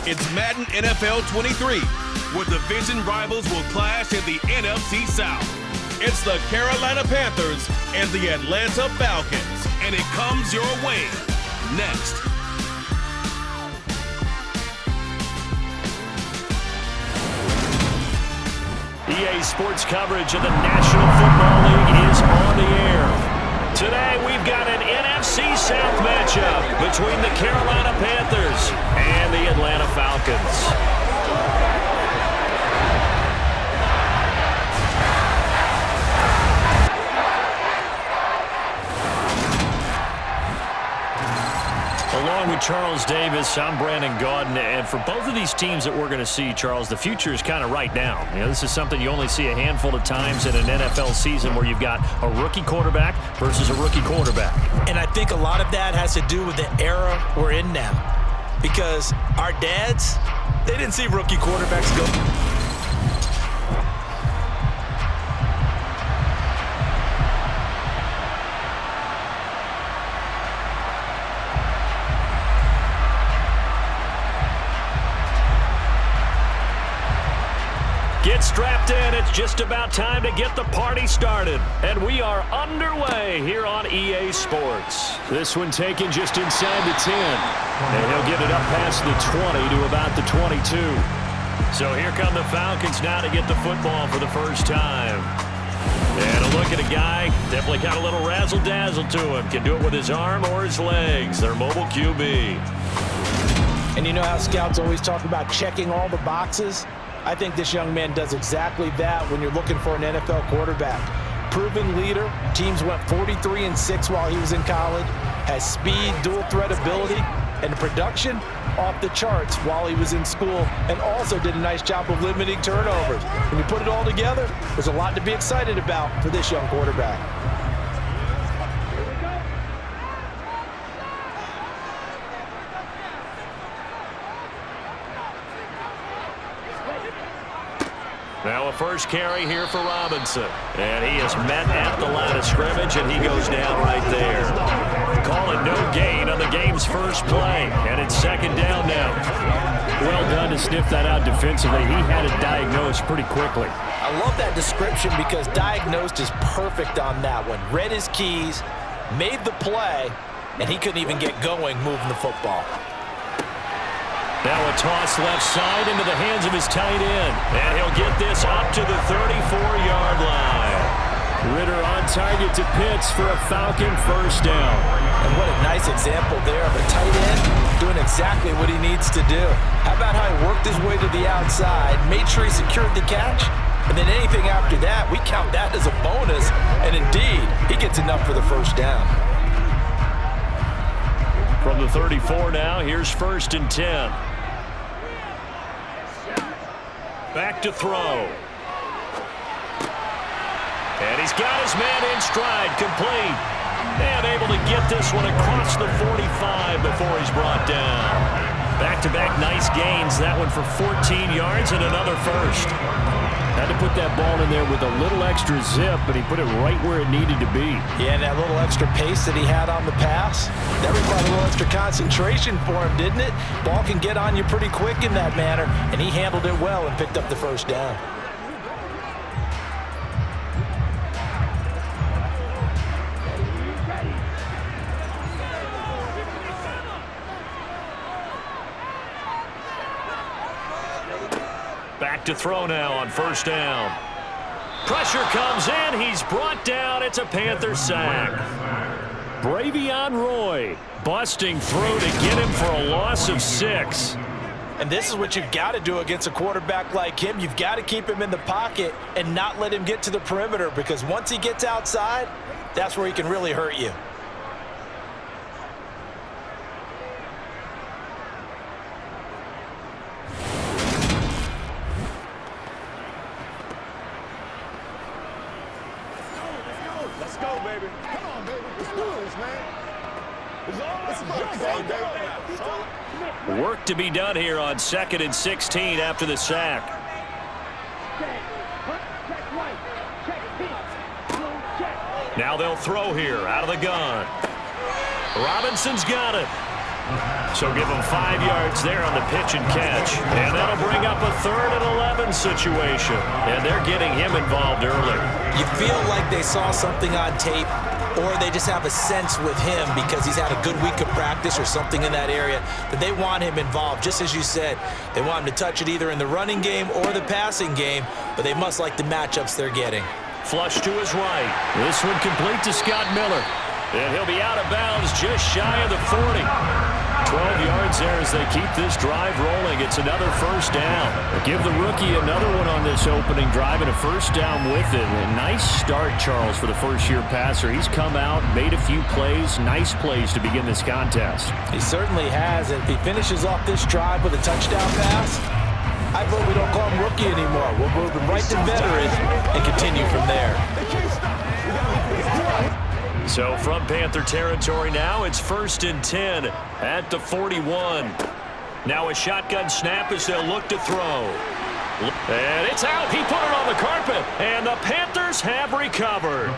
It's Madden NFL 23, where division rivals will clash in the NFC South. It's the Carolina Panthers and the Atlanta Falcons, and it comes your way next. EA Sports coverage of the National Football League is on the air. Today, we've got an NFC South matchup between the Carolina Panthers and the Atlanta Falcons. Along with Charles Davis, I'm Brandon Gaudin, and for both of these teams that we're going to see, Charles, the future is kind of right now. You know, this is something you only see a handful of times in an NFL season where you've got a rookie quarterback versus a rookie quarterback. And I think a lot of that has to do with the era we're in now, because our dads, they didn't see rookie quarterbacks go. Get strapped in. It's just about time to get the party started. And we are underway here on EA Sports. This one taken just inside the 10. And he'll get it up past the 20 to about the 22. So here come the Falcons now to get the football for the first time. And a look at a guy, definitely got a little razzle-dazzle to him. Can do it with his arm or his legs. Their mobile QB. And you know how scouts always talk about checking all the boxes? I think this young man does exactly that when you're looking for an NFL quarterback. Proven leader. Teams went 43-6 while he was in college. Has speed, dual threat ability, and production off the charts while he was in school, and also did a nice job of limiting turnovers. When you put it all together, there's a lot to be excited about for this young quarterback. Now a first carry here for Robinson. And he is met at the line of scrimmage, and he goes down right there. Call it no gain on the game's first play. And it's second down now. Well done to sniff that out defensively. He had it diagnosed pretty quickly. I love that description because diagnosed is perfect on that one. Read his keys, made the play, and he couldn't even get going moving the football. Now a toss left side into the hands of his tight end. And he'll get this up to the 34-yard line. Ritter on target to Pitts for a Falcon first down. And what a nice example there of a tight end doing exactly what he needs to do. How about how he worked his way to the outside, made sure he secured the catch, and then anything after that, we count that as a bonus. And indeed, he gets enough for the first down. From the 34 now, here's 1st and 10. Back to throw. And he's got his man in stride, complete. And able to get this one across the 45 before he's brought down. Back-to-back nice gains. That one for 14 yards and another first. Had to put that ball in there with a little extra zip, but he put it right where it needed to be. Yeah, and that little extra pace that he had on the pass, that required a little extra concentration for him, didn't it? Ball can get on you pretty quick in that manner, and he handled it well and picked up the first down. Back to throw now on first down. Pressure comes in. He's brought down. It's a Panther sack. Bravion Roy busting through to get him for a loss of 6. And this is what you've got to do against a quarterback like him. You've got to keep him in the pocket and not let him get to the perimeter, because once he gets outside, that's where he can really hurt you. Let's go, baby. Come on, baby. Let's do this, man. Work to be done here on 2nd and 16 after the sack. Now they'll throw here out of the gun. Robinson's got it. So give him 5 yards there on the pitch and catch. And that'll bring up a 3rd and 11 situation. And they're getting him involved early. You feel like they saw something on tape, or they just have a sense with him because he's had a good week of practice or something in that area that they want him involved. Just as you said, they want him to touch it either in the running game or the passing game, but they must like the matchups they're getting. Flush to his right. This one complete to Scott Miller. And he'll be out of bounds just shy of the 40. 12 yards there as they keep this drive rolling. It's another first down. Give the rookie another one on this opening drive and a first down with it. A nice start, Charles, for the first-year passer. He's come out, made a few plays, nice plays to begin this contest. He certainly has. And if he finishes off this drive with a touchdown pass, I vote we don't call him rookie anymore. We'll move him right to veteran and continue from there. So from Panther territory now, it's 1st and 10 at the 41. Now a shotgun snap as they'll look to throw. And it's out. He put it on the carpet. And the Panthers have recovered.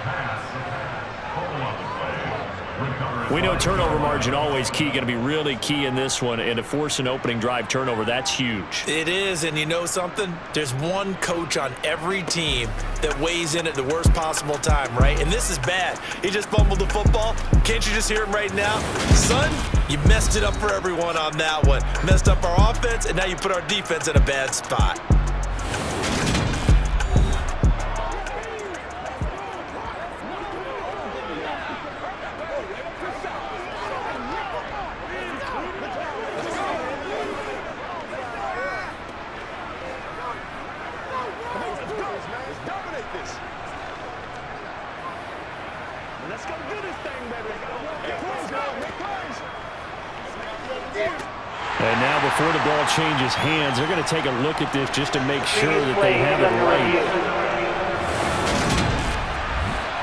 We know turnover margin always key, going to be really key in this one. And to force an opening drive turnover, that's huge. It is, and you know something? There's one coach on every team that weighs in at the worst possible time, right? And this is bad. He just fumbled the football. Can't you just hear him right now? Son, you messed it up for everyone on that one. Messed up our offense, and now you put our defense in a bad spot. And now before the ball changes hands, they're going to take a look at this just to make sure that they have it right.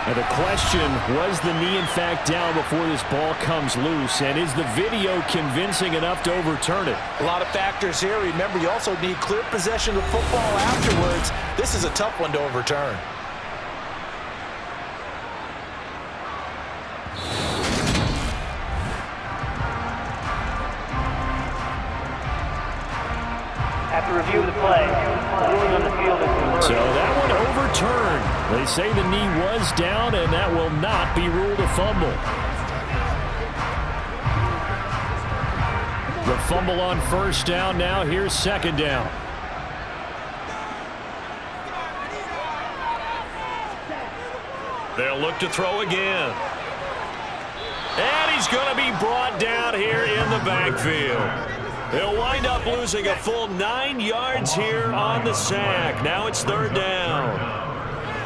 And the question, was the knee in fact down before this ball comes loose? And is the video convincing enough to overturn it? A lot of factors here. Remember, you also need clear possession of football afterwards. This is a tough one to overturn. After review of the play, the ruling on the field is reversed. So that one overturned. They say the knee was down, and that will not be ruled a fumble. The fumble on first down. Now here's second down. They'll look to throw again. And he's going to be brought down here in the backfield. They'll wind up losing a full 9 yards here on the sack. Now it's third down.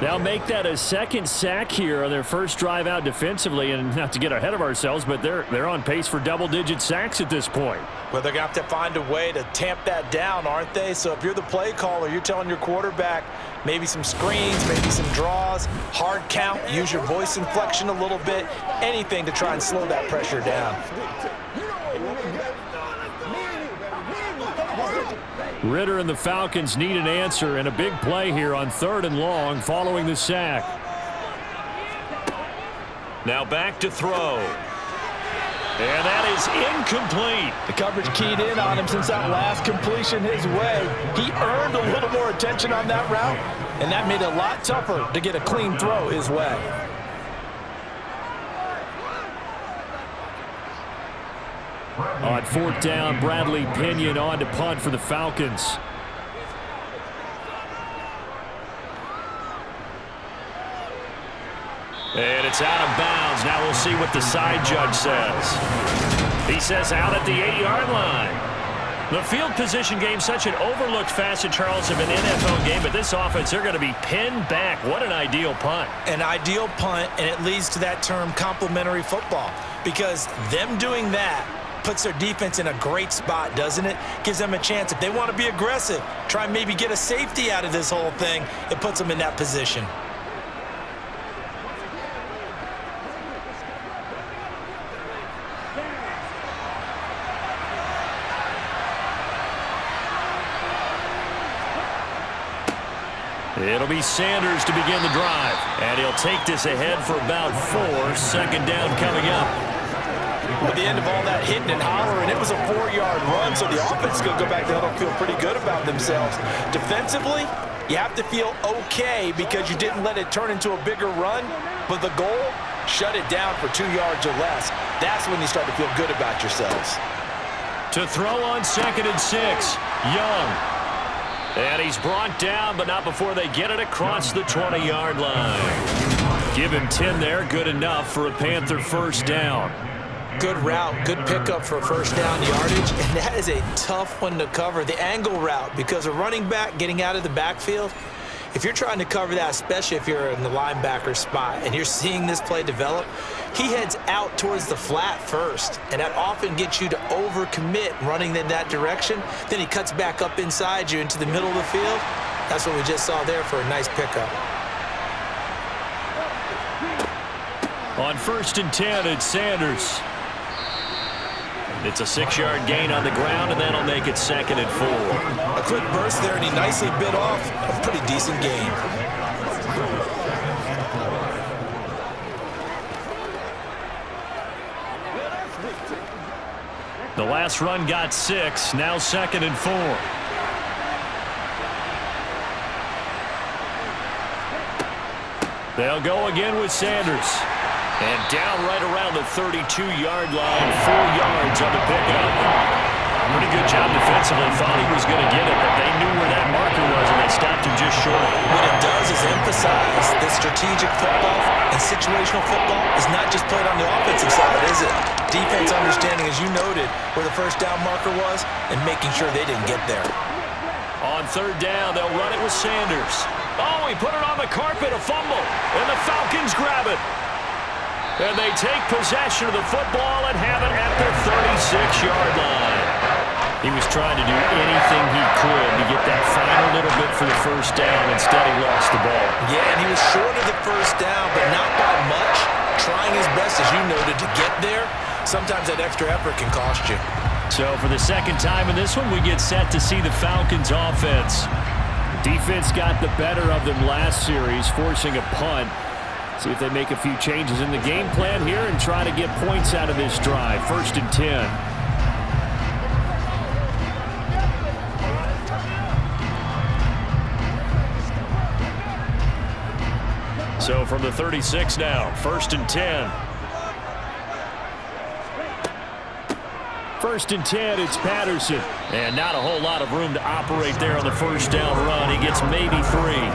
Now make that a second sack here on their first drive out defensively. And not to get ahead of ourselves, but they're on pace for double-digit sacks at this point. Well, they're going to have to find a way to tamp that down, aren't they? So if you're the play caller, you're telling your quarterback maybe some screens, maybe some draws, hard count, use your voice inflection a little bit, anything to try and slow that pressure down. Ritter and the Falcons need an answer and a big play here on 3rd and long following the sack. Now back to throw. And that is incomplete. The coverage keyed in on him since that last completion his way. He earned a little more attention on that route, and that made it a lot tougher to get a clean throw his way. On 4th down, Bradley Pinion on to punt for the Falcons. And it's out of bounds. Now we'll see what the side judge says. He says out at the 8-yard line. The field position game, such an overlooked facet, Charles, of an NFL game, but this offense, they're going to be pinned back. What an ideal punt. An ideal punt, and it leads to that term complementary football, because them doing that puts their defense in a great spot, doesn't it? Gives them a chance. If they want to be aggressive, try and maybe get a safety out of this whole thing, it puts them in that position. It'll be Sanders to begin the drive. And he'll take this ahead for about 4. Second down coming up. At the end of all that hitting and hollering, it was a 4-yard run, so the offense is going to go back there and feel pretty good about themselves. Defensively, you have to feel okay because you didn't let it turn into a bigger run, but the goal, shut it down for 2 yards or less. That's when you start to feel good about yourselves. To throw on 2nd and 6, Young. And he's brought down, but not before they get it across the 20-yard line. Give him 10 there, good enough for a Panther first down. Good route, good pickup for first down yardage, and that is a tough one to cover, the angle route, because a running back getting out of the backfield, if you're trying to cover that, especially if you're in the linebacker spot and you're seeing this play develop, he heads out towards the flat first, and that often gets you to overcommit running in that direction. Then he cuts back up inside you into the middle of the field. That's what we just saw there for a nice pickup. On 1st and 10, it's Sanders. It's a 6-yard gain on the ground, and that'll make it 2nd and 4. A quick burst there, and he nicely bit off a pretty decent gain. The last run got 6, now 2nd and 4. They'll go again with Sanders. And down right around the 32-yard line, 4 yards on the pickup. Pretty good job defensively. Thought he was going to get it, but they knew where that marker was, and they stopped him just short. What it does is emphasize that strategic football and situational football is not just played on the offensive side, is it? Defense understanding, as you noted, where the first down marker was and making sure they didn't get there. On 3rd down, they'll run it with Sanders. Oh, he put it on the carpet, a fumble, and the Falcons grab it. And they take possession of the football and have it at their 36-yard line. He was trying to do anything he could to get that final little bit for the first down. Instead, he lost the ball. Yeah, and he was short of the first down, but not by much. Trying his best, as you noted, to get there. Sometimes that extra effort can cost you. So for the second time in this one, we get set to see the Falcons offense. Defense got the better of them last series, forcing a punt. See if they make a few changes in the game plan here and try to get points out of this drive. 1st and 10. So from the 36 now, 1st and 10. 1st and 10, it's Patterson. And not a whole lot of room to operate there on the first down run. He gets maybe 3.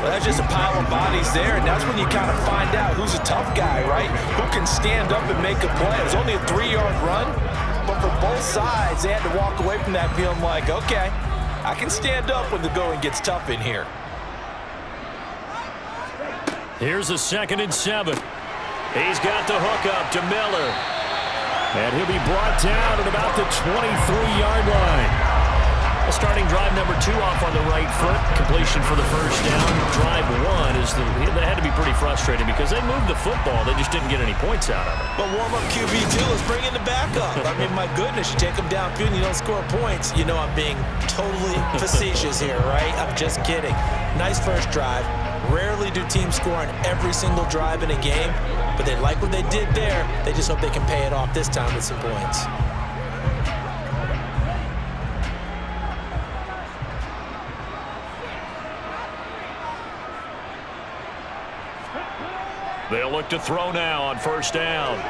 Well, that's just a pile of bodies there, and that's when you kind of find out who's a tough guy, right? Who can stand up and make a play. It was only a 3-yard run, but for both sides, they had to walk away from that feeling like, okay, I can stand up when the going gets tough in here. Here's a 2nd and 7. He's got the hook up to Miller. And he'll be brought down at about the 23-yard line. Starting drive number 2 off on the right foot. Completion for the first down. Drive 1 is they had to be pretty frustrating because they moved the football. They just didn't get any points out of it. But warm-up QB2, let's bring in the backup. I mean, my goodness, you take them downfield and you don't score points. You know I'm being totally facetious here, right? I'm just kidding. Nice first drive. Rarely do teams score on every single drive in a game, but they like what they did there. They just hope they can pay it off this time with some points. They'll look to throw now on first down.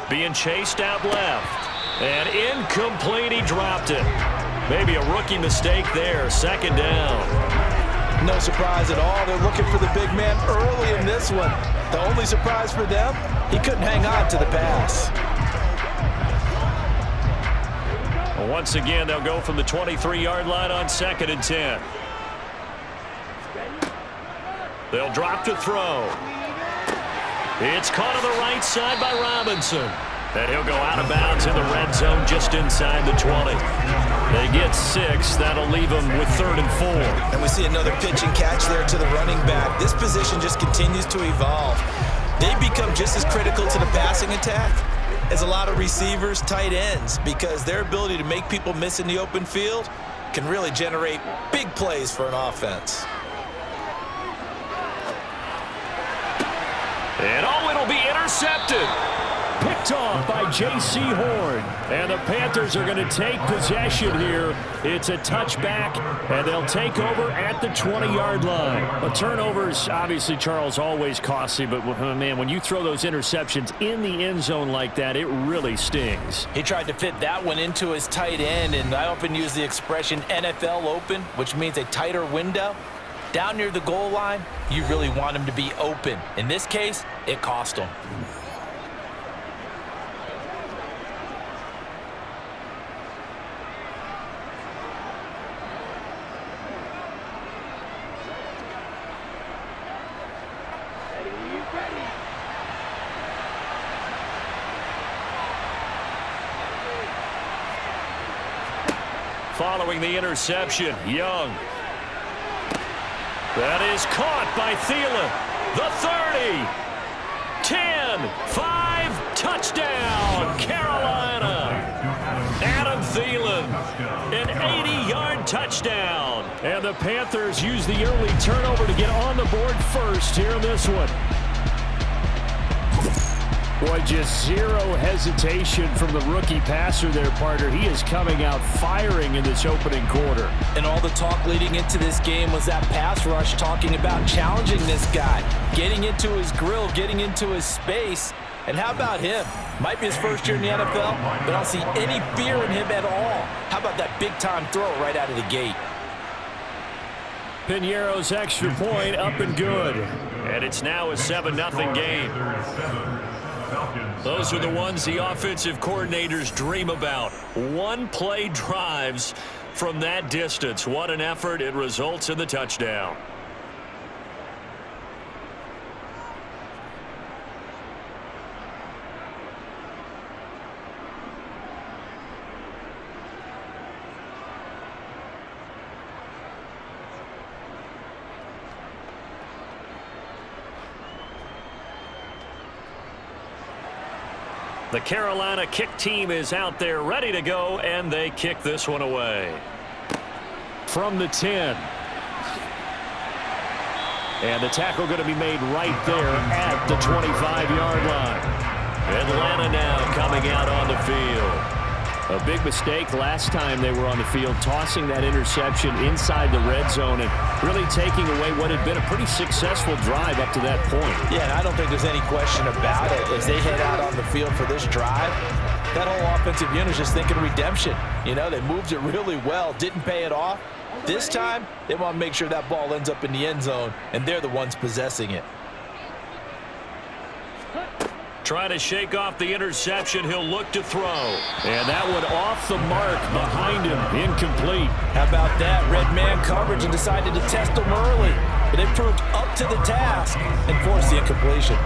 Being chased out left. And incomplete, he dropped it. Maybe a rookie mistake there, 2nd down. No surprise at all. They're looking for the big man early in this one. The only surprise for them, he couldn't hang on to the pass. Once again, they'll go from the 23-yard line on 2nd and 10. They'll drop to throw. It's caught on the right side by Robinson. And he'll go out of bounds in the red zone just inside the 20. They get 6. That'll leave them with 3rd and 4. And we see another pitch and catch there to the running back. This position just continues to evolve. They become just as critical to the passing attack as a lot of receivers, tight ends, because their ability to make people miss in the open field can really generate big plays for an offense. And oh, it'll be intercepted. picked off by J.C. Horn. And the Panthers are going to take possession here. It's a touchback, and they'll take over at the 20-yard line. A turnover is obviously, Charles, always costly, but, man, when you throw those interceptions in the end zone like that, it really stings. He tried to fit that one into his tight end, and I often use the expression NFL open, which means a tighter window. Down near the goal line, you really want him to be open. In this case, it cost him. Following the interception, Young. That is caught by Thielen. The 30, 10, 5, touchdown, Carolina. Adam Thielen, an 80-yard touchdown. And the Panthers use the early turnover to get on the board first here in this one. Boy, just zero hesitation from the rookie passer there, partner. He is coming out firing in this opening quarter. And all the talk leading into this game was that pass rush talking about challenging this guy, getting into his grill, getting into his space. And how about him? Might be his first year in the NFL, but I don't see any fear in him at all. How about that big-time throw right out of the gate? Piñeiro's extra point up and good. And it's now a 7-0 game. Those are the ones the offensive coordinators dream about. One-play drives from that distance. What an effort. It results in the touchdown. The Carolina kick team is out there ready to go, and they kick this one away. From the 10. And the tackle going to be made right there at the 25-yard line. Atlanta now coming out on the field. A big mistake last time they were on the field, tossing that interception inside the red zone and really taking away what had been a pretty successful drive up to that point. Yeah, and I don't think there's any question about it. As they head out on the field for this drive, that whole offensive unit is just thinking redemption. You know, they moved it really well, didn't pay it off. This time, they want to make sure that ball ends up in the end zone, and they're the ones possessing it. Trying to shake off the interception. He'll look to throw. And that one off the mark behind him. Incomplete. How about that? Red man coverage and decided to test him early. But it proved up to the task and forced the incompletion.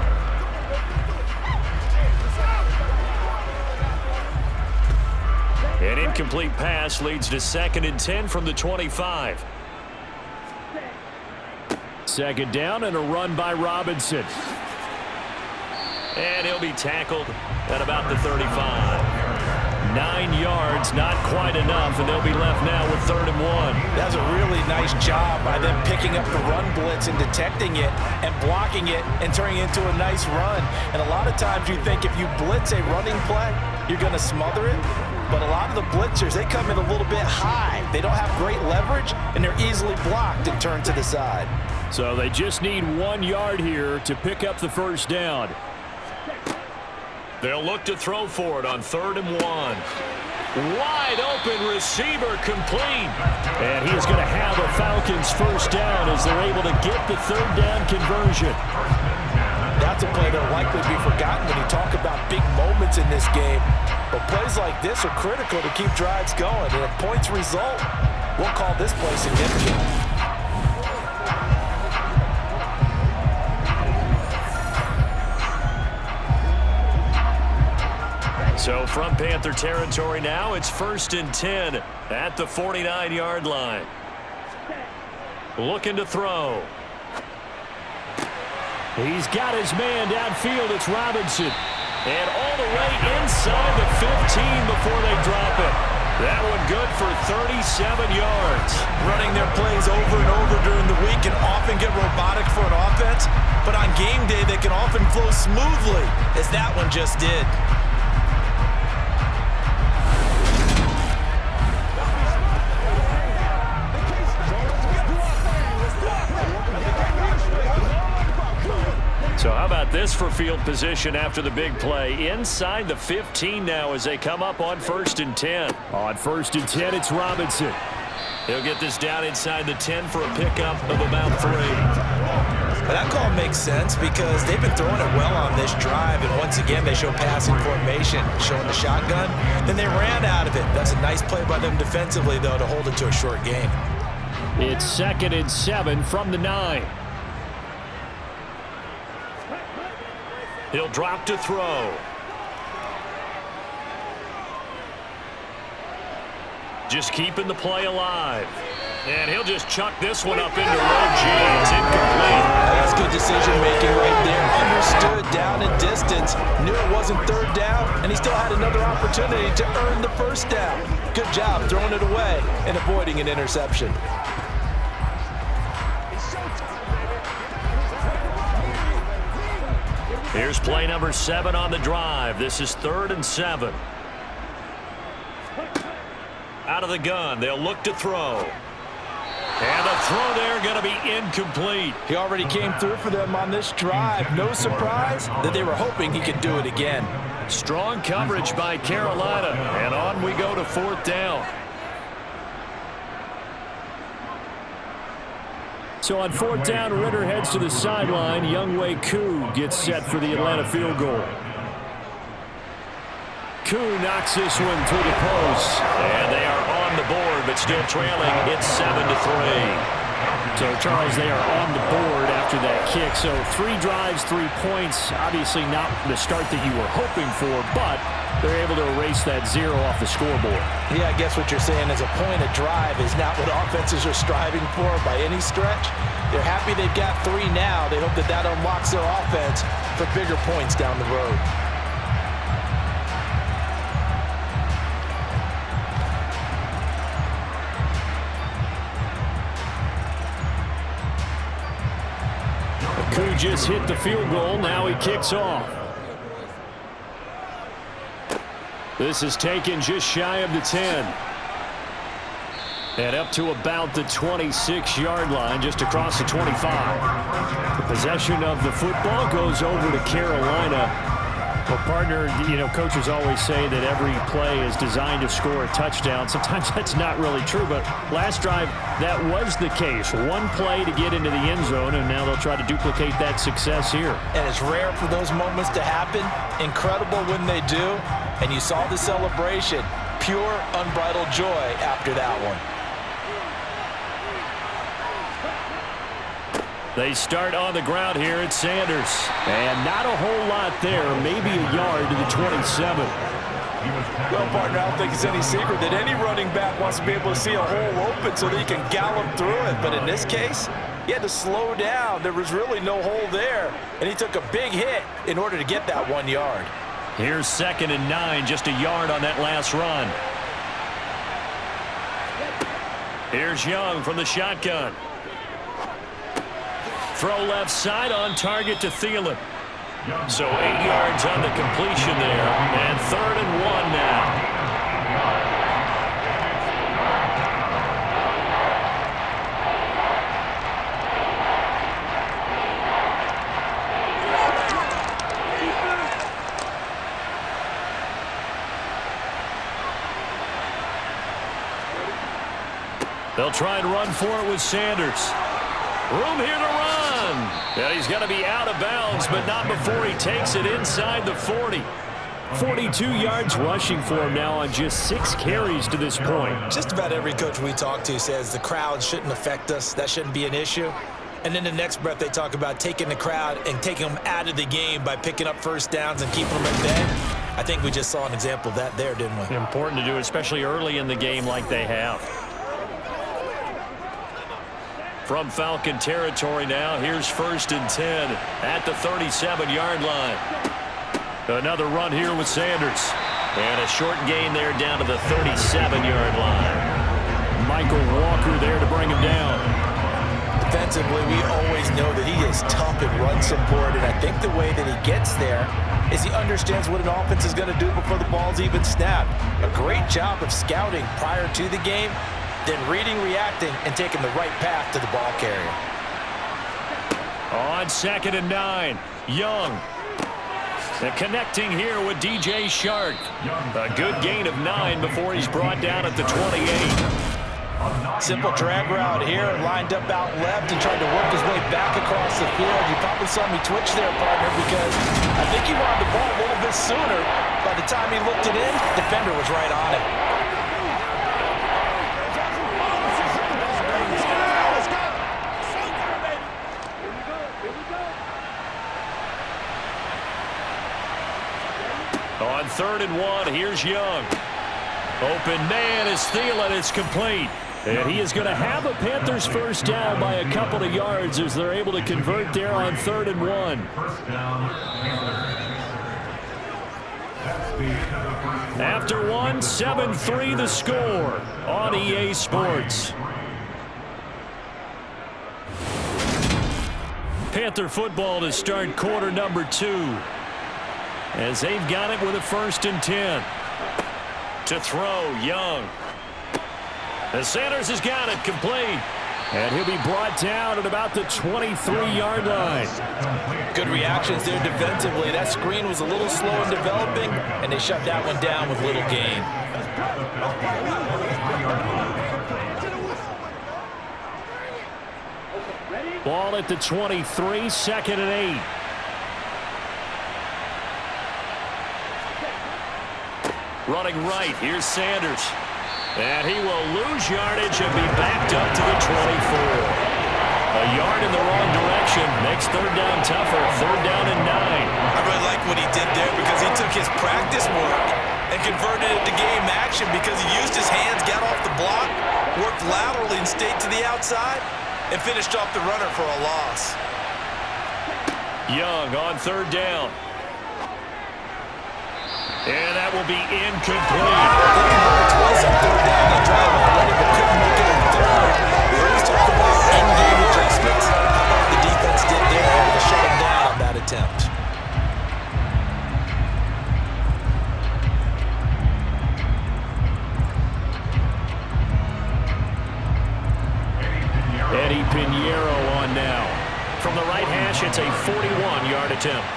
An incomplete pass leads to 2nd and 10 from the 25. Second down and a run by Robinson. And he'll be tackled at about the 35. 9 yards, not quite enough, and they'll be left now with 3rd and 1. That's a really nice job by them picking up the run blitz and detecting it and blocking it and turning it into a nice run. And a lot of times you think if you blitz a running play, you're going to smother it. But a lot of the blitzers, they come in a little bit high. They don't have great leverage, and they're easily blocked and turned to the side. So they just need 1 yard here to pick up the first down. They'll look to throw for it on 3rd and 1. Wide open receiver complete. And he's going to have a Falcons first down as they're able to get the 3rd down conversion. That's a play that'll likely be forgotten when you talk about big moments in this game. But plays like this are critical to keep drives going. And if points result, we'll call this play significant. So from Panther territory now, it's 1st and 10 at the 49-yard line. Looking to throw. He's got his man downfield. It's Robinson. And all the way inside the 15 before they drop it. That one good for 37 yards. Running their plays over and over during the week can often get robotic for an offense, but on game day they can often flow smoothly, as that one just did. about this for field position after the big play? Inside the 15 now as they come up on 1st and 10. On 1st and 10, it's Robinson. He'll get this down inside the 10 for a pickup of about 3. That call makes sense because they've been throwing it well on this drive, and once again they show passing formation, showing the shotgun. Then they ran out of it. That's a nice play by them defensively, though, to hold it to a short gain. It's 2nd and 7 from the 9. He'll drop to throw. Just keeping the play alive. And he'll just chuck this one up into row G. It's incomplete. That's good decision-making right there. Understood down and distance. Knew it wasn't 3rd down, and he still had another opportunity to earn the 1st down. Good job throwing it away and avoiding an interception. Here's play number 7 on the drive. This is 3rd and 7. Out of the gun, they'll look to throw. And the throw there going to be incomplete. He already came through for them on this drive. No surprise that they were hoping he could do it again. Strong coverage by Carolina. And on we go to 4th down. So on 4th down, Ritter heads to the sideline. Younghoe Koo gets set for the Atlanta field goal. Koo knocks this one through the post. And they are on the board, but still trailing. It's 7-3. So, Charles, they are on the board after that kick. So 3 drives, 3 points. Obviously not the start that you were hoping for, but they're able to erase that 0 off the scoreboard. Yeah, I guess what you're saying is a point of drive is not what offenses are striving for by any stretch. They're happy they've got 3 now. They hope that that unlocks their offense for bigger points down the road. Koo just hit the field goal. Now he kicks off. This is taken just shy of the 10. And up to about the 26-yard line, just across the 25. The possession of the football goes over to Carolina. Well, partner, coaches always say that every play is designed to score a touchdown. Sometimes that's not really true, but last drive, that was the case. 1 play to get into the end zone, and now they'll try to duplicate that success here. And it's rare for those moments to happen. Incredible when they do. And you saw the celebration. Pure, unbridled joy after that one. They start on the ground here at Sanders. And not a whole lot there, maybe a yard to the 27. Well, partner, I don't think it's any secret that any running back wants to be able to see a hole open so that he can gallop through it. But in this case, he had to slow down. There was really no hole there. And he took a big hit in order to get that 1 yard. Here's 2nd and 9, just a yard on that last run. Here's Young from the shotgun. Throw left side on target to Thielen. So 8 yards on the completion there. And 3rd and 1 now. They'll try and run for it with Sanders. Room here to run. Yeah, he's going to be out of bounds, but not before he takes it inside the 40. 42 yards rushing for him now on just 6 carries to this point. Just about every coach we talk to says the crowd shouldn't affect us. That shouldn't be an issue. And then the next breath they talk about taking the crowd and taking them out of the game by picking up 1st downs and keeping them at bay. I think we just saw an example of that there, didn't we? Important to do, especially early in the game like they have. From Falcon territory now, here's 1st and 10 at the 37-yard line. Another run here with Sanders. And a short gain there down to the 37-yard line. Michael Walker there to bring him down. Defensively, we always know that he is tough in run support, and I think the way that he gets there is he understands what an offense is going to do before the ball's even snapped. A great job of scouting prior to the game, then reading, reacting, and taking the right path to the ball carrier. On 2nd and 9, Young. And connecting here with DJ Shark. A good gain of 9 before he's brought down at the 28. Simple drag route here, lined up out left and tried to work his way back across the field. You probably saw me twitch there, partner, because I think he wanted the ball a little bit sooner. By the time he looked it in, defender was right on it. On 3rd and 1, here's Young. Open man is Thielen. It's complete. And he is going to have a Panthers first down by a couple of yards as they're able to convert there on 3rd and 1. After 1, 7-3 the score on EA Sports. Panther football to start quarter number 2. As they've got it with a 1st and 10. To throw, Young. And Sanders has got it, complete. And he'll be brought down at about the 23-yard line. Good reactions there defensively. That screen was a little slow in developing, and they shut that one down with little gain. Ball at the 23, 2nd and 8. Running right, here's Sanders. And he will lose yardage and be backed up to the 24. A yard in the wrong direction makes 3rd down tougher. 3rd down and 9. I really like what he did there because he took his practice work and converted it to game action because he used his hands, got off the block, worked laterally and stayed to the outside, and finished off the runner for a loss. Young on 3rd down. And that will be incomplete. Twice on 3rd down, they drive already, but couldn't make it in 3rd. We always talked about in-game adjustments. How about the defense did there, able to shut him down on that attempt. Eddie Pinheiro on now. From the right hash, it's a 41-yard attempt.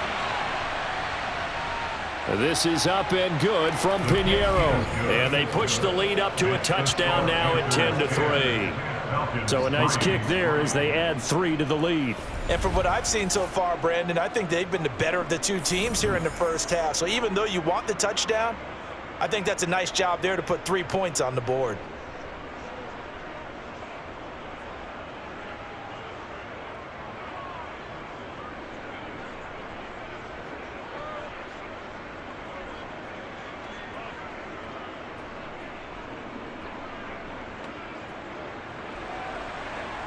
This is up and good from Pinheiro. And they push the lead up to a touchdown now at 10-3. So a nice kick there as they add 3 to the lead. And from what I've seen so far, Brandon, I think they've been the better of the two teams here in the first half. So even though you want the touchdown, I think that's a nice job there to put 3 points on the board.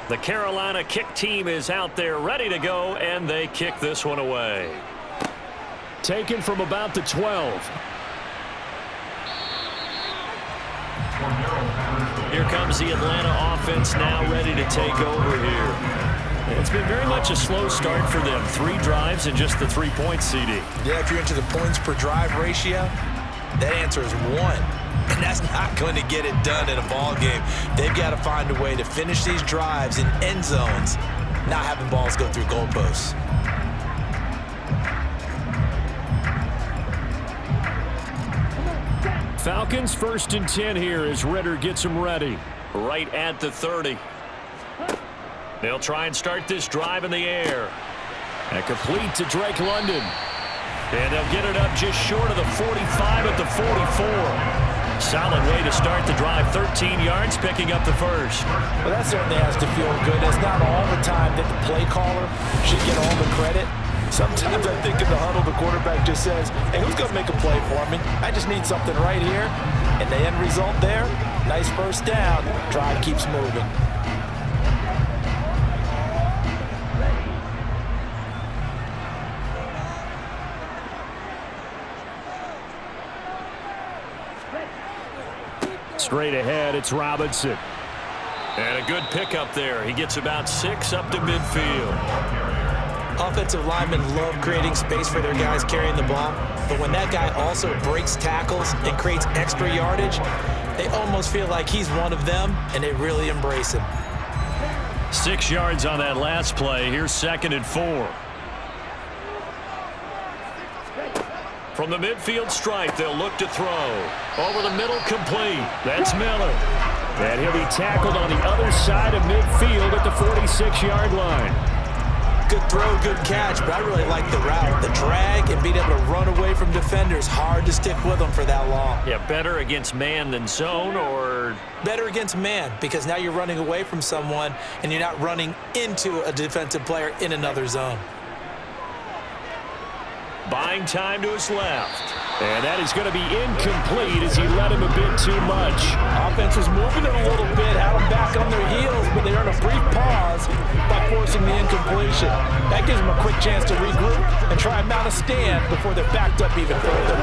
The Carolina kick team is out there ready to go, and they kick this one away. Taken from about the 12. Here comes the Atlanta offense now ready to take over here. It's been very much a slow start for them. 3 drives and just the 3 points, CD. Yeah, if you're into the points per drive ratio, that answer is 1. And that's not going to get it done in a ball game. They've got to find a way to finish these drives in end zones, not having balls go through goalposts. Falcons 1st and 10 here as Ritter gets them ready. Right at the 30. They'll try and start this drive in the air. And complete to Drake London. And they'll get it up just short of the 45 at the 44. Solid way to start the drive. 13 yards, picking up the first. Well, that certainly has to feel good. It's not all the time that the play caller should get all the credit. Sometimes I think in the huddle, the quarterback just says, hey, who's going to make a play for me? I just need something right here. And the end result there, nice first down. Drive keeps moving. Straight ahead, it's Robinson. And a good pickup there. He gets about 6 up to midfield. Offensive linemen love creating space for their guys carrying the ball, but when that guy also breaks tackles and creates extra yardage, they almost feel like he's one of them, and they really embrace him. 6 yards on that last play. Here's 2nd and 4. From the midfield stripe, they'll look to throw. Over the middle, complete. That's Miller. And he'll be tackled on the other side of midfield at the 46-yard line. Good throw, good catch, but I really like the route. The drag and being able to run away from defenders. Hard to stick with them for that long. Yeah, better against man than zone, or? Better against man, because now you're running away from someone and you're not running into a defensive player in another zone. Buying time to his left. And that is going to be incomplete as he let him a bit too much. Offense was moving it a little bit, had them back on their heels, but they earned a brief pause by forcing the incompletion. That gives them a quick chance to regroup and try and mount a stand before they're backed up even further.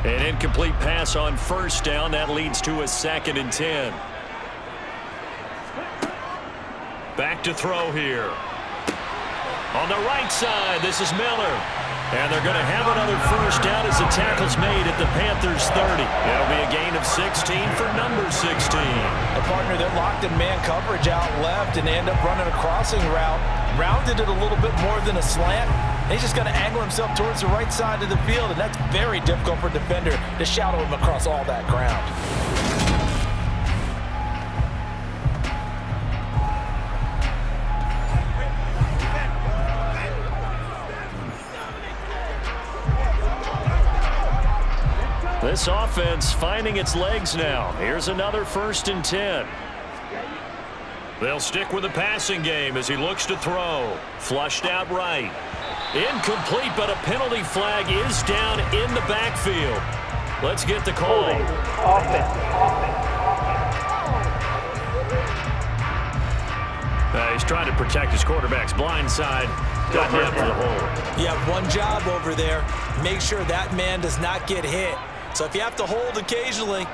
An incomplete pass on 1st down. That leads to a 2nd and 10. Back to throw here. On the right side, this is Miller. And they're going to have another 1st down as the tackle's made at the Panthers' 30. It'll be a gain of 16 for number 16. A partner that locked in man coverage out left and they end up running a crossing route. Rounded it a little bit more than a slant. And he's just going to angle himself towards the right side of the field, and that's very difficult for a defender to shadow him across all that ground. This offense finding its legs now. Here's another 1st and 10. They'll stick with the passing game as he looks to throw. Flushed out right. Incomplete, but a penalty flag is down in the backfield. Let's get the call. He's trying to protect his quarterback's blind side. Got him for the hole. You have one job over there. Make sure that man does not get hit. So if you have to hold occasionally,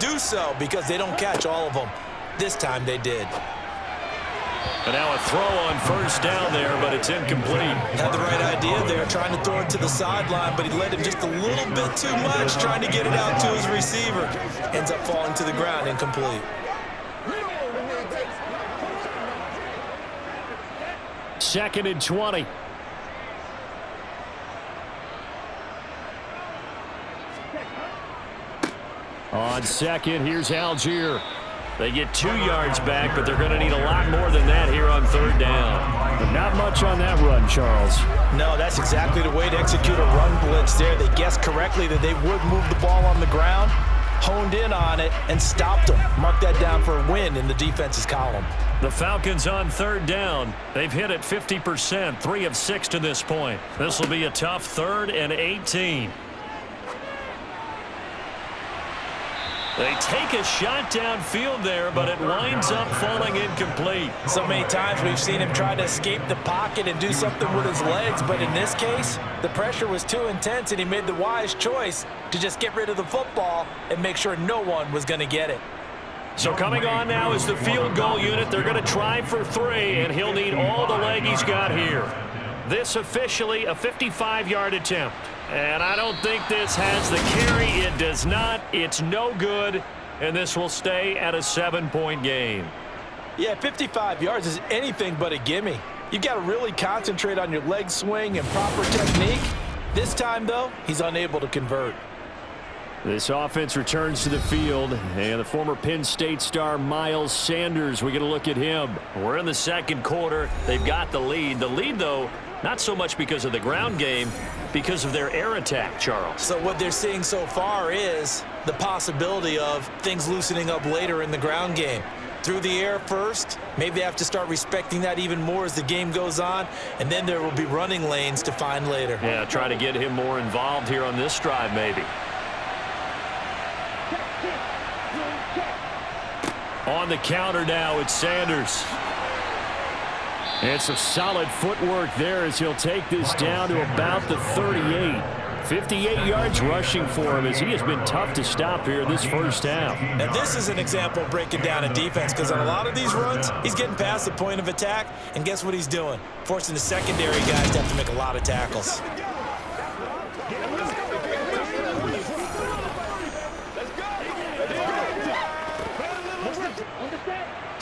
do so, because they don't catch all of them. This time they did. And now a throw on 1st down there, but it's incomplete. Had the right idea there, trying to throw it to the sideline, but he led him just a little bit too much, trying to get it out to his receiver. Ends up falling to the ground, incomplete. Second and 20. On 2nd, here's Algier. They get 2 yards back, but they're going to need a lot more than that here on 3rd down. But not much on that run, Charles. No, that's exactly the way to execute a run blitz there. They guessed correctly that they would move the ball on the ground, honed in on it, and stopped them. Mark that down for a win in the defense's column. The Falcons on 3rd down. They've hit it 50%, 3 of 6 to this point. This will be a tough 3rd and 18. They take a shot downfield there, but it winds up falling incomplete. So many times we've seen him try to escape the pocket and do something with his legs, but in this case, the pressure was too intense and he made the wise choice to just get rid of the football and make sure no one was going to get it. So coming on now is the field goal unit. They're going to try for 3, and he'll need all the leg he's got here. This officially a 55-yard attempt. And I don't think this has the carry. It does not. It's no good. And this will stay at a 7-point game. Yeah, 55 yards is anything but a gimme. You've got to really concentrate on your leg swing and proper technique. This time, though, he's unable to convert. This offense returns to the field, and the former Penn State star Miles Sanders, we're going to look at him. We're in the 2nd quarter. They've got the lead. The lead, though, not so much because of the ground game, because of their air attack, Charles. So what they're seeing so far is the possibility of things loosening up later in the ground game. Through the air first, maybe they have to start respecting that even more as the game goes on, and then there will be running lanes to find later. Yeah, try to get him more involved here on this drive, maybe. On the counter now, it's Sanders. And some solid footwork there as he'll take this down to about the 38. 58 yards rushing for him as he has been tough to stop here this first half. And this is an example of breaking down a defense, because on a lot of these runs, he's getting past the point of attack, and guess what he's doing? Forcing the secondary guys to have to make a lot of tackles.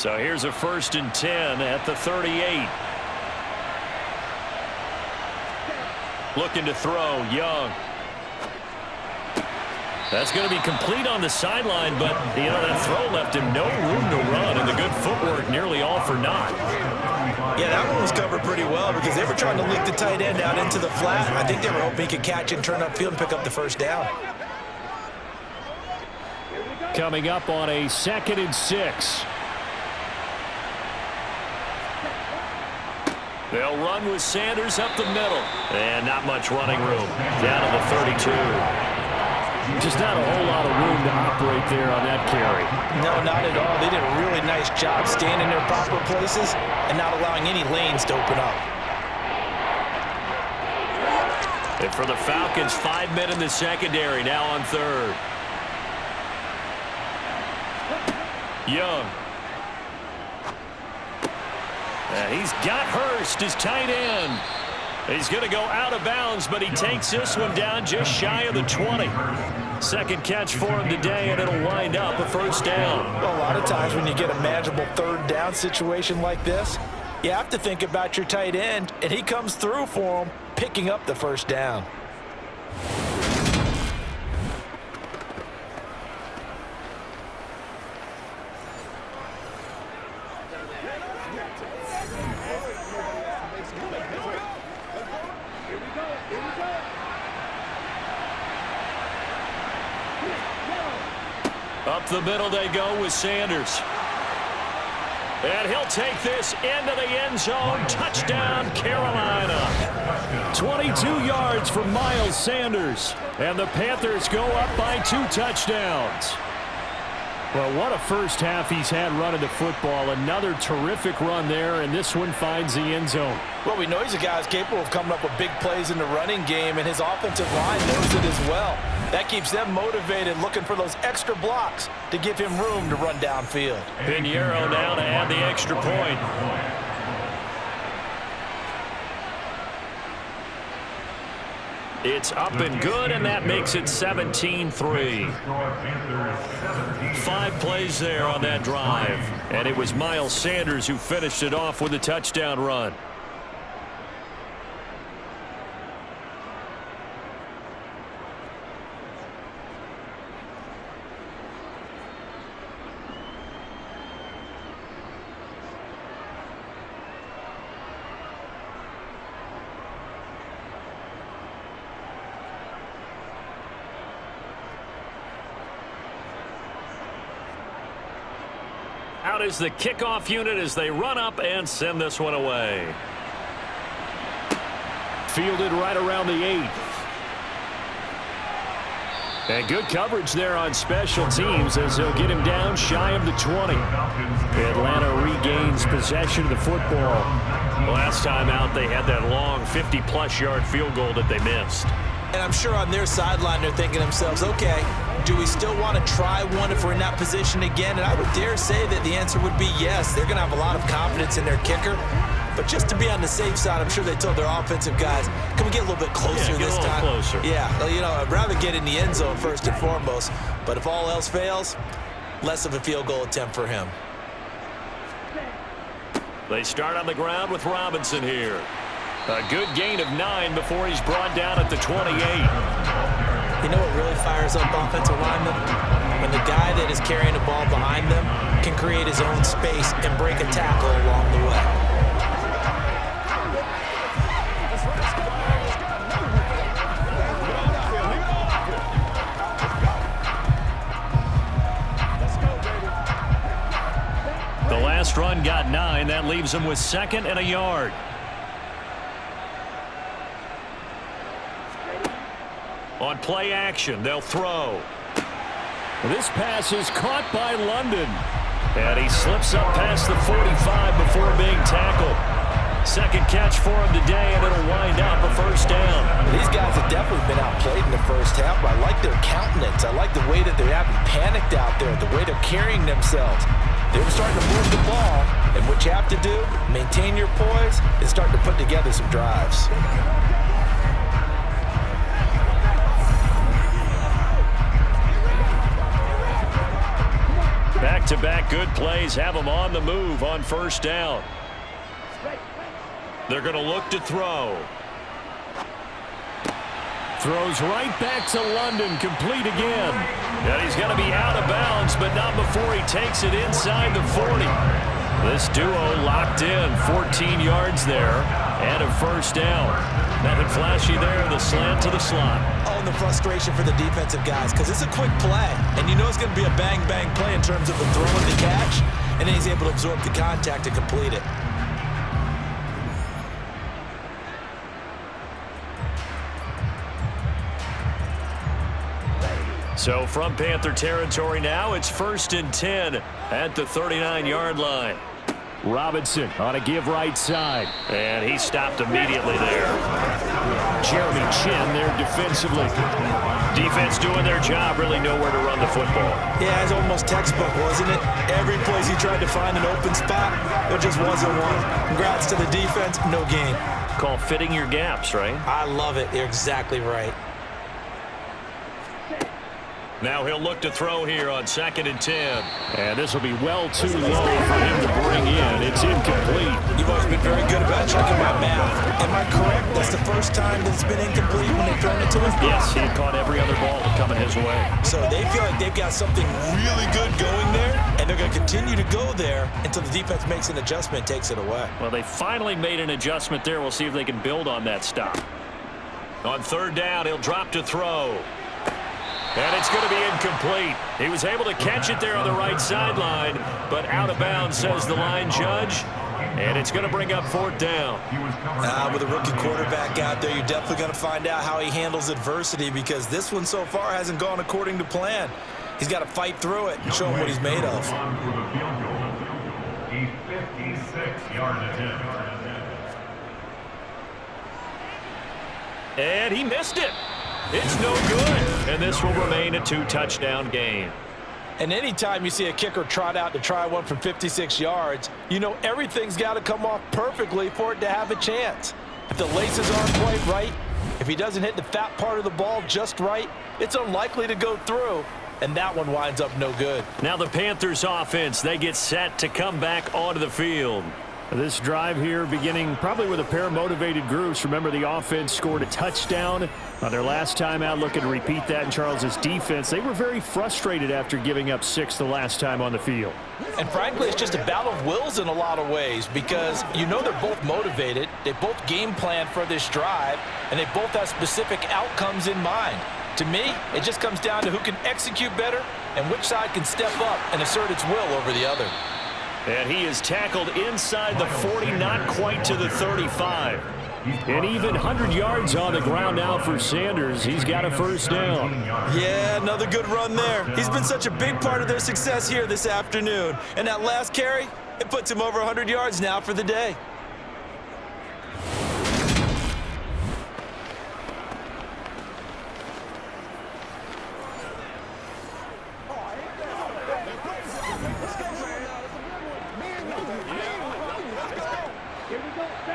So here's a 1st and 10 at the 38. Looking to throw, Young. That's going to be complete on the sideline, but, that throw left him no room to run, and the good footwork nearly all for naught. Yeah, that one was covered pretty well because they were trying to leak the tight end out into the flat. I think they were hoping he could catch and turn upfield and pick up the first down. Coming up on a 2nd and 6. They'll run with Sanders up the middle. And not much running room. Down to the 32. Just not a whole lot of room to operate there on that carry. No, not at all. They did a really nice job staying in their proper places and not allowing any lanes to open up. And for the Falcons, 5 men in the secondary, now on 3rd. Young. He's got Hurst, his tight end. He's going to go out of bounds, but he takes this one down just shy of the 20. Second catch for him today, and it'll wind up a first down. Well, a lot of times when you get a manageable 3rd down situation like this, you have to think about your tight end, and he comes through for him, picking up the first down. Up the middle they go with Sanders. And he'll take this into the end zone. Touchdown, Carolina. 22 yards for Miles Sanders. And the Panthers go up by 2 touchdowns. Well, what a first half he's had running the football. Another terrific run there, and this one finds the end zone. Well, we know he's a guy who's capable of coming up with big plays in the running game, and his offensive line knows it as well. That keeps them motivated, looking for those extra blocks to give him room to run downfield. Pinheiro now to add the extra point. It's up and good, and that makes it 17-3. 5 plays there on that drive, and it was Miles Sanders who finished it off with a touchdown run. Out is the kickoff unit as they run up and send this one away. Fielded right around the 8. And good coverage there on special teams as they'll get him down shy of the 20. Atlanta regains possession of the football. Last time out they had that long 50-plus yard field goal that they missed. And I'm sure on their sideline they're thinking to themselves, okay, do we still want to try one if we're in that position again? And I would dare say that the answer would be yes. They're going to have a lot of confidence in their kicker. But just to be on the safe side, I'm sure they told their offensive guys, can we get a little bit closer this time? Closer. Yeah, I'd rather get in the end zone first and foremost. But if all else fails, less of a field goal attempt for him. They start on the ground with Robinson here. A good gain of 9 before he's brought down at the 28. You know what really fires up offensive linemen? When the guy that is carrying the ball behind them can create his own space and break a tackle along the way. The last run got 9. That leaves him with 2nd and a yard. On play action, they'll throw. This pass is caught by London. And he slips up past the 45 before being tackled. Second catch for him today, and it'll wind up a first down. These guys have definitely been outplayed in the first half, but I like their countenance. I like the way that they haven't panicked out there, the way they're carrying themselves. They were starting to move the ball, and what you have to do, maintain your poise, and start to put together some drives. Back-to-back good plays have them on the move on first down. They're going to look to throw. Throws right back to London, complete again. And he's going to be out of bounds, but not before he takes it inside the 40. This duo locked in, 14 yards there, and a first down. Nothing flashy there, the slant to the slot. Oh, and the frustration for the defensive guys, because it's a quick play, and you know it's going to be a bang-bang play in terms of the throw and the catch, and then he's able to absorb the contact and complete it. So from Panther territory now, it's 1st and 10 at the 39-yard line. Robinson on a give right side. And he stopped immediately there. Jeremy Chin there defensively. Defense doing their job, really know where to run the football. Yeah, it's almost textbook, wasn't it? Every place he tried to find an open spot, there just wasn't one. Congrats to the defense, no gain. Call fitting your gaps, right? I love it. You're exactly right. Now he'll look to throw here on 2nd and 10. And this will be well too low for him to bring in. It's incomplete. You've always been very good about checking my math. Am I correct? That's the first time that it's been incomplete when they've thrown it to him? Yes, he had caught every other ball coming his way. So they feel like they've got something really good going there, and they're going to continue to go there until the defense makes an adjustment and takes it away. Well, they finally made an adjustment there. We'll see if they can build on that stop. On 3rd down, he'll drop to throw. And it's going to be incomplete. He was able to catch it there on the right sideline, but out of bounds, says the line judge. And it's going to bring up 4th down. With a rookie quarterback out there, you're definitely going to find out how he handles adversity, because this one so far hasn't gone according to plan. He's got to fight through it and show him what he's made of. A 56-yard attempt. And he missed it. It's no good. And this will remain a 2-touchdown game. And anytime you see a kicker trot out to try one from 56 yards, you know everything's got to come off perfectly for it to have a chance. If the laces aren't quite right, if he doesn't hit the fat part of the ball just right, it's unlikely to go through, and that one winds up no good. Now the Panthers offense, they get set to come back onto the field. This drive here beginning probably with a pair of motivated groups. Remember, the offense scored a touchdown on their last time out, looking to repeat that in Charles's defense. They were very frustrated after giving up 6 the last time on the field. And frankly, it's just a battle of wills in a lot of ways, because you know they're both motivated, they both game plan for this drive, and they both have specific outcomes in mind. To me, it just comes down to who can execute better and which side can step up and assert its will over the other. And he is tackled inside the 40, not quite to the 35. And even 100 yards on the ground now for Sanders. He's got a first down. Yeah, another good run there. He's been such a big part of their success here this afternoon. And that last carry, it puts him over 100 yards now for the day.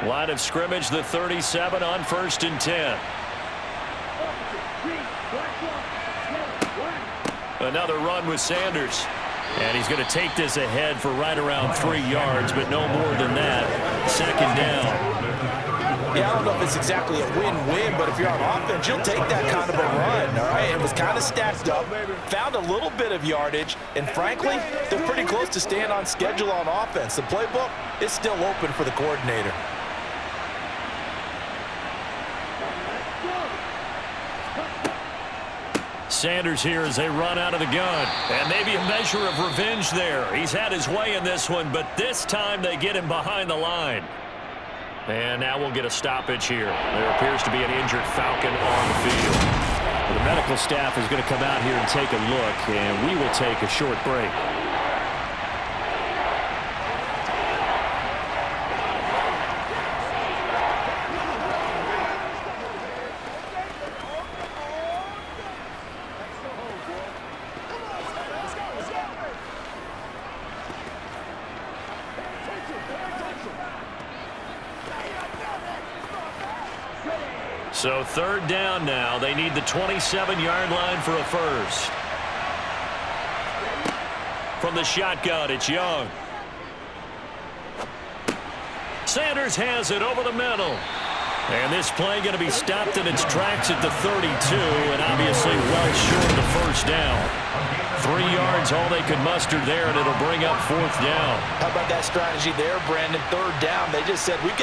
Line of scrimmage, the 37 on 1st and 10. Another run with Sanders. And he's going to take this ahead for right around 3 yards, but no more than that. 2nd down. Yeah, I don't know if it's exactly a win-win, but if you're on offense, you'll take that kind of a run, all right? It was kind of stacked up, found a little bit of yardage, and frankly, they're pretty close to staying on schedule on offense. The playbook is still open for the coordinator. Sanders here as they run out of the gun. And maybe a measure of revenge there. He's had his way in this one, but this time they get him behind the line. And now we'll get a stoppage here. There appears to be an injured Falcon on the field. The medical staff is going to come out here and take a look, and we will take a short break. So 3rd down now. They need the 27-yard line for a first. From the shotgun, it's Young. Sanders has it over the middle. And this play going to be stopped in its tracks at the 32, and obviously well short of the first down. 3 yards, all they could muster there, and it'll bring up 4th down. How about that strategy there, Brandon? 3rd down. They just said, we got